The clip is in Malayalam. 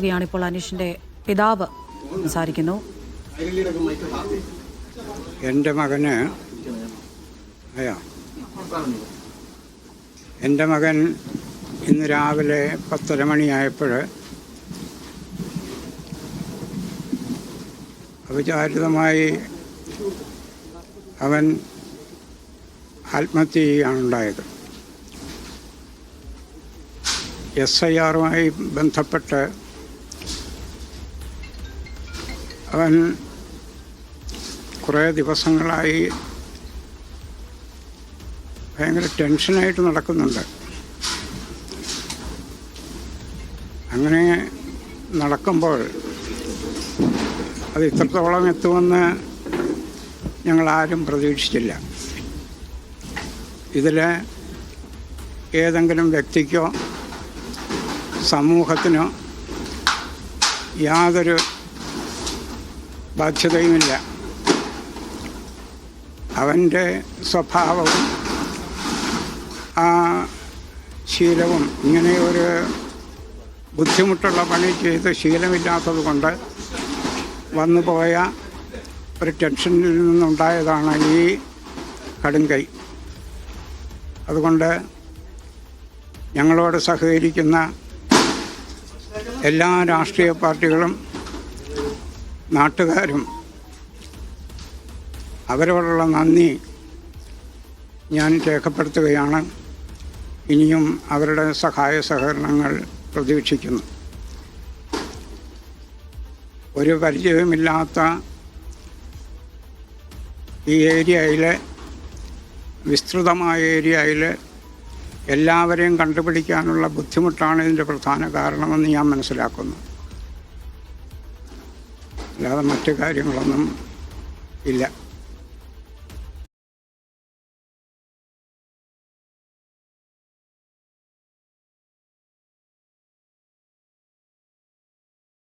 ഇപ്പോൾ അനീഷിന്റെ പിതാവ് സംസാരിക്കുന്നു. എൻ്റെ മകൻ ഇന്ന് രാവിലെ 10:30 മണിയായപ്പോൾ അവിചാരിതമായി അവൻ ആത്മഹത്യ ചെയ്യുകയാണ് ഉണ്ടായത്. SIR-മായി ബന്ധപ്പെട്ട് അവൻ കുറേ ദിവസങ്ങളായി ഭയങ്കര ടെൻഷനായിട്ട് നടക്കുന്നുണ്ട്. അങ്ങനെ നടക്കുമ്പോൾ അത് ഇത്രത്തോളം എത്തുമെന്ന് ഞങ്ങളാരും പ്രതീക്ഷിച്ചില്ല. ഇതിൽ ഏതെങ്കിലും വ്യക്തിക്കോ സമൂഹത്തിനോ യാതൊരു ബാധ്യതയുമില്ല. അവൻ്റെ സ്വഭാവവും ആ ശീലവും ഇങ്ങനെ ഒരു ബുദ്ധിമുട്ടുള്ള പണി ചെയ്ത് ശീലമില്ലാത്തത് കൊണ്ട് വന്നുപോയ ഒരു ടെൻഷനിൽ നിന്നുണ്ടായതാണ് ഈ കടുംകൈ. അതുകൊണ്ട് ഞങ്ങളോട് സഹകരിക്കുന്ന എല്ലാ രാഷ്ട്രീയ പാർട്ടികളും നാട്ടുകാരും അവരോടുള്ള നന്ദി ഞാൻ രേഖപ്പെടുത്തുകയാണ്. ഇനിയും അവരുടെ സഹായ സഹകരണങ്ങൾ പ്രതീക്ഷിക്കുന്നു. ഒരു പരിചയമില്ലാത്ത ഈ ഏരിയയിലെ വിസ്തൃതമായ ഏരിയയിൽ എല്ലാവരെയും കണ്ടുപിടിക്കാനുള്ള ബുദ്ധിമുട്ടാണ് ഇതിൻ്റെ പ്രധാന കാരണമെന്ന് ഞാൻ മനസ്സിലാക്കുന്നു. അല്ലാതെ മറ്റു കാര്യങ്ങളൊന്നും ഇല്ല.